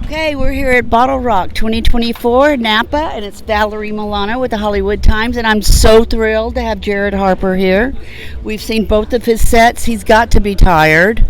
Okay, we're here at Bottle Rock 2024 Napa, and it's Valerie Milano with the Hollywood Times, and I'm so thrilled to have Jared Harper here. We've seen both of his sets. He's got to be tired,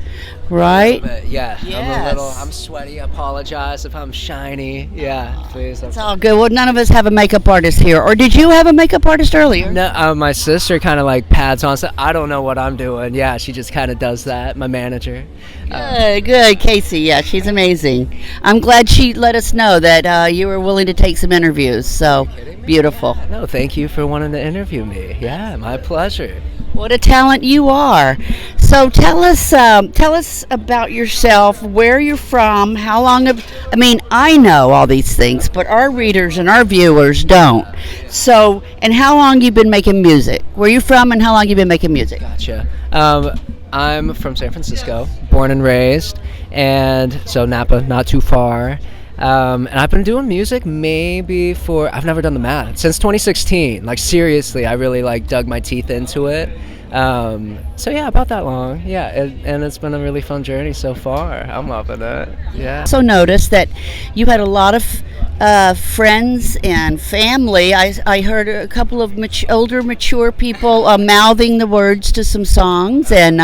right? Yeah, Yes. I'm sweaty. I apologize if I'm shiny. Yeah, please. It's all good. Well, none of us have a makeup artist here. Or did you have a makeup artist earlier? No, my sister kind of like pads on. So I don't know what I'm doing. Yeah, she just kind of does that. My manager. Good. Casey, yeah, she's amazing. I'm glad she let us know that you were willing to take some interviews. So beautiful. No, thank you for wanting to interview me. Yeah, my pleasure. What a talent you are. So tell us about yourself, where you're from, how long have, I mean, I know all these things, but our readers and our viewers don't. So, and how long you been making music? Where you from and how long you been making music? Gotcha. I'm from San Francisco, born and raised, and so Napa, not too far. And I've been doing music maybe I've never done the math, since 2016. Like, seriously, I really like dug my teeth into it. So yeah, about that long. Yeah, and it's been a really fun journey so far. I'm loving it. Yeah. Also noticed that you had a lot of friends and family. I heard a couple of older, mature people mouthing the words to some songs, and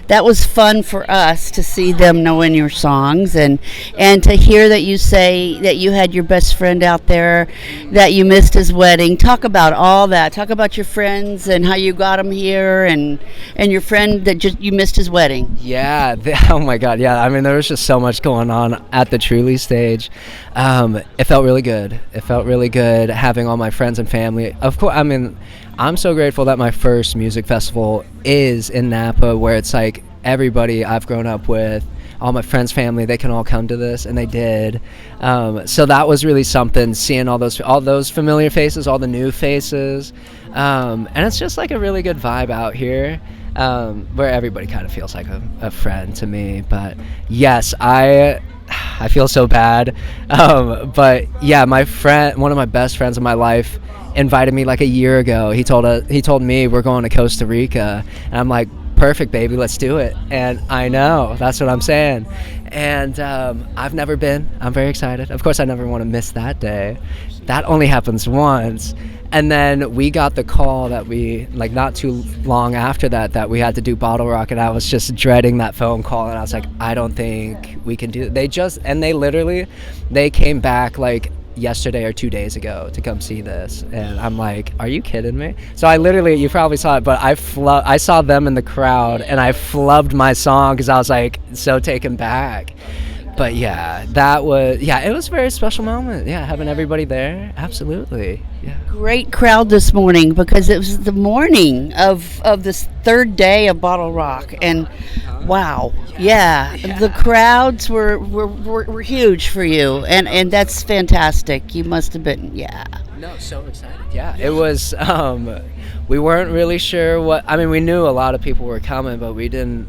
that was fun for us to see them knowing your songs, and to hear that you say that you had your best friend out there, that you missed his wedding. Talk about all that. Talk about your friends and how you got them here, and your friend that just you missed his wedding. Yeah. Oh my God. Yeah. I mean, there was just so much going on at the Truly stage. It felt really good. It felt really good having all my friends and family. Of course, I mean, I'm so grateful that my first music festival is in Napa, where it's like everybody I've grown up with, all my friends, family, they can all come to this, and they did. So that was really something, seeing all those familiar faces, all the new faces, and it's just like a really good vibe out here, where everybody kind of feels like a friend to me. But yes, I feel so bad, but yeah, my friend, one of my best friends in my life, invited me like a year ago. He told me we're going to Costa Rica, and I'm like, perfect, baby, let's do it. And I know, that's what I'm saying. And I've never been. I'm very excited. Of course, I never want to miss that day. That only happens once. And then we got the call that we, like, not too long after that we had to do Bottle Rock, and I was just dreading that phone call, and I was like, I don't think we can do it. They came back like yesterday or 2 days ago to come see this, and I'm like, are you kidding me? So I literally, you probably saw it, but I saw them in the crowd, and I flubbed my song because I was like so taken back. But yeah, it was a very special moment. Yeah, having everybody there, absolutely. Yeah. Great crowd this morning, because it was the morning of this third day of Bottle Rock, and wow, yeah. The crowds were huge for you, and that's fantastic. You must have been, yeah. No, so excited. Yeah, it was. We weren't really sure we knew a lot of people were coming, but we didn't,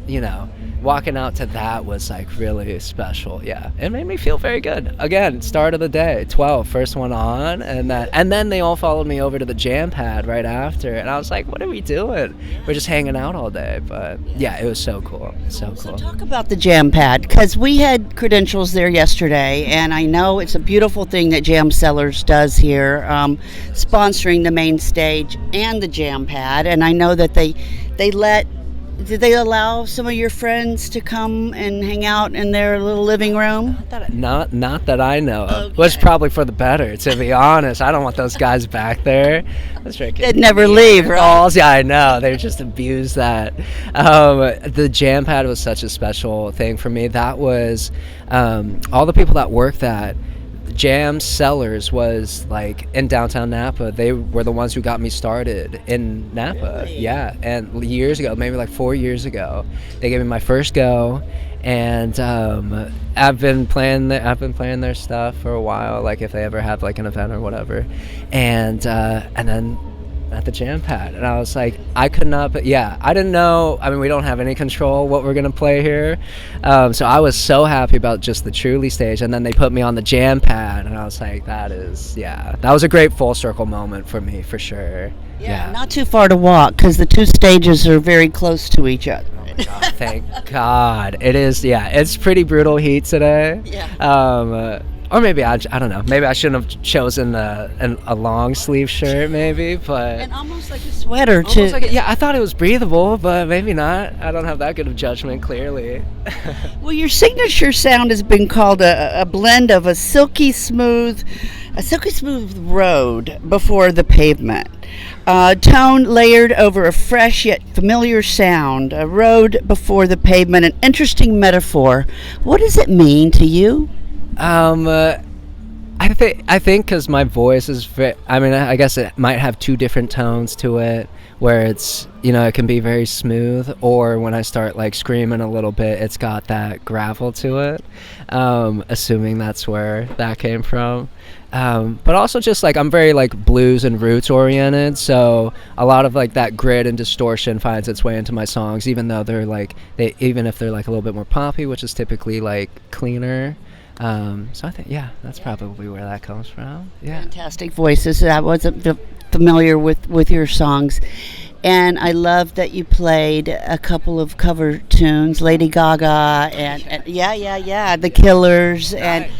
walking out to that was like really special. Yeah, it made me feel very good. Again, start of the day, 12, first one on, and then they all followed me over to the JaMPad right after, and I was like, what are we doing? We're just hanging out all day. But yeah, it was so cool. So cool. So talk about the JaMPad, because we had credentials there yesterday, and I know it's a beautiful thing that Jam Cellars does here, sponsoring the main stage and the JaMPad, and I know that did they allow some of your friends to come and hang out in their little living room? Not that I know of. Okay. Which probably for the better, to be honest. I don't want those guys back there. They'd never leave, right? Yeah, I know. They just abused that. The JaMPad was such a special thing for me. That was all the people that worked that. Jam Cellars was like in downtown Napa. They were the ones who got me started in Napa. Really? Yeah, and years ago, maybe like 4 years ago, they gave me my first go, and I've been playing their stuff for a while. Like if they ever have like an event or whatever, and then at the JaMPad, and I was like, I could not, but yeah, I didn't know. I mean, we don't have any control what we're gonna play here, so I was so happy about just the Truly stage, and then they put me on the JaMPad, and I was like, that was a great full circle moment for me, for sure. Yeah, not too far to walk, because the two stages are very close to each other. God, thank God. It is, yeah, it's pretty brutal heat today. Yeah. Or maybe I don't know. Maybe I shouldn't have chosen a long sleeve shirt, maybe, but And almost like a sweater, too. almost like yeah, I thought it was breathable, but maybe not. I don't have that good of judgment, clearly. Well, your signature sound has been called a blend of a silky smooth road before the pavement. Tone layered over a fresh yet familiar sound. A road before the pavement, an interesting metaphor. What does it mean to you? I think because my voice is I guess it might have two different tones to it, where it's, it can be very smooth, or when I start like screaming a little bit, it's got that gravel to it, assuming that's where that came from. But also just like I'm very like blues and roots oriented, so a lot of like that grit and distortion finds its way into my songs, even though even if they're like a little bit more poppy, which is typically like cleaner. So I think, that's probably where that comes from. Yeah. Fantastic voices. I wasn't familiar with your songs. And I love that you played a couple of cover tunes, Lady Gaga and The Killers. And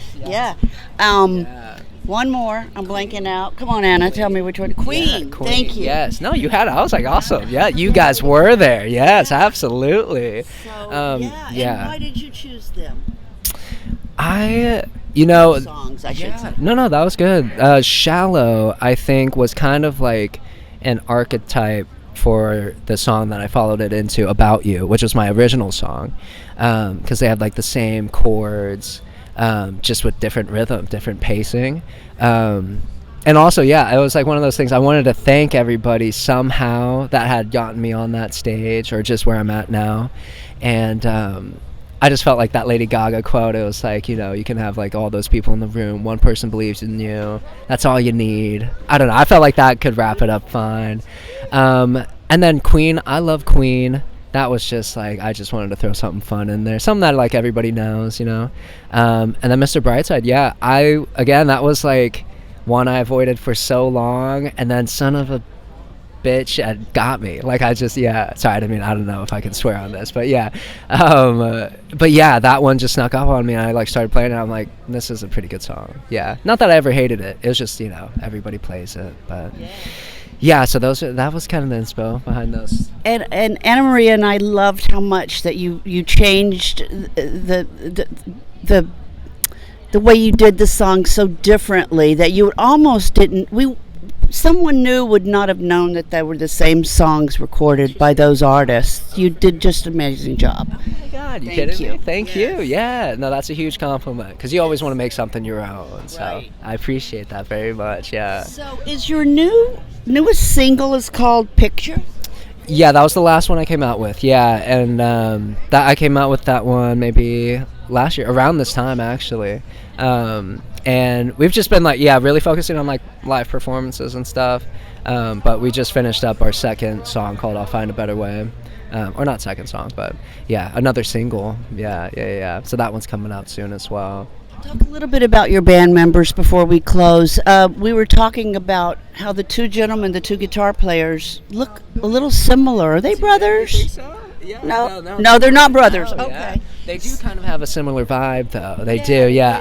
one more. I'm blanking out. Come on, Anna. Tell me which one. Queen. Queen. Thank you. Yes. No, you had it. I was like, awesome. Yeah, you guys were there. Yes, absolutely. So, And why did you choose them? Songs, I should say. No, that was good. Shallow, I think, was kind of like an archetype for the song that I followed it into, About You, which was my original song, because they had like the same chords, just with different rhythm, different pacing. And also, it was like one of those things I wanted to thank everybody somehow that had gotten me on that stage, or just where I'm at now. And I just felt like that Lady Gaga quote. It was like, you can have like all those people in the room. One person believes in you. That's all you need. I don't know. I felt like that could wrap it up fine. And then Queen. I love Queen. That was just like, I just wanted to throw something fun in there. Something that like everybody knows, And then Mr. Brightside. Yeah, that was like one I avoided for so long. And then son of a bitch had got me. Like I just, sorry, I don't know if I can swear on this, but that one just snuck up on me, and I like started playing it. I'm like, this is a pretty good song. Not that I ever hated it. It was just, everybody plays it, but so that was kind of the inspo behind those. And Anna Maria and I loved how much that you changed the way you did the song so differently that you almost didn't. Someone new would not have known that they were the same songs recorded by those artists. You did just an amazing job. Oh my God, you kidding me? Thank you. Yeah, no, that's a huge compliment, because you always want to make something your own. So right. I appreciate that very much. Yeah. So is your newest single is called Picture? Yeah, that was the last one I came out with. Yeah, and that I came out with that one maybe last year, around this time actually. And we've just been like, really focusing on like live performances and stuff. But we just finished up our second song called I'll Find a Better Way. Or not second song, but another single. Yeah. So that one's coming out soon as well. Talk a little bit about your band members before we close. We were talking about how the two gentlemen, the two guitar players, look a little similar. Are they brothers? You think so? Yeah, no, they're not brothers. No, okay. Yeah. They do kind of have a similar vibe, though. They do, yeah.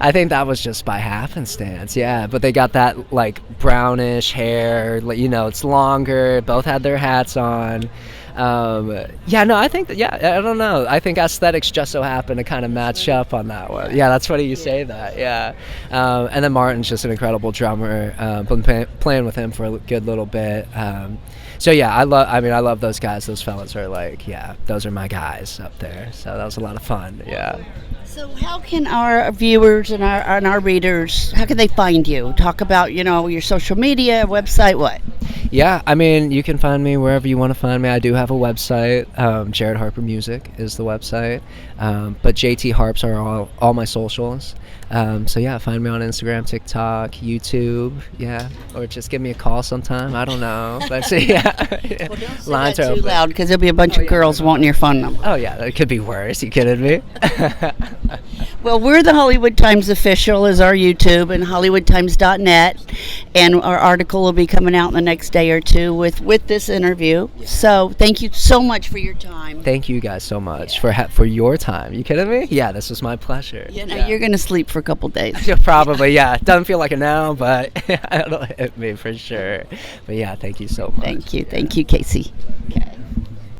I think that was just by happenstance, yeah. But they got that like brownish hair, it's longer. Both had their hats on. I think that, I don't know. I think aesthetics just so happen to kind of match up on that one. Yeah, that's funny you say that. Yeah. And then Martin's just an incredible drummer. Been playing with him for a good little bit. I love those guys. Those fellas are like, those are my guys up there. So that was a lot of fun. Yeah. So how can our viewers and our readers, how can they find you? Talk about, your social media, website, what? Yeah, you can find me wherever you want to find me. I do have a website. Jared Harper Music is the website. But JT Harps are all my socials. Find me on Instagram, TikTok, YouTube, or just give me a call sometime. I don't know. Let's see. Well, don't say that too loud, because there'll be a bunch of girls wanting your phone number. Oh yeah, it could be worse. You kidding me? Well, we're the Hollywood Times Official is our YouTube, and HollywoodTimes.net, and our article will be coming out in the next day day or two with this interview. So thank you so much for your time. Thank you guys so much for your time. You kidding me? Yeah, this was my pleasure. You're going to sleep for a couple days. Probably, yeah. Doesn't feel like it now, but it'll hit me for sure. But yeah, thank you so much. Thank you, Casey. Okay.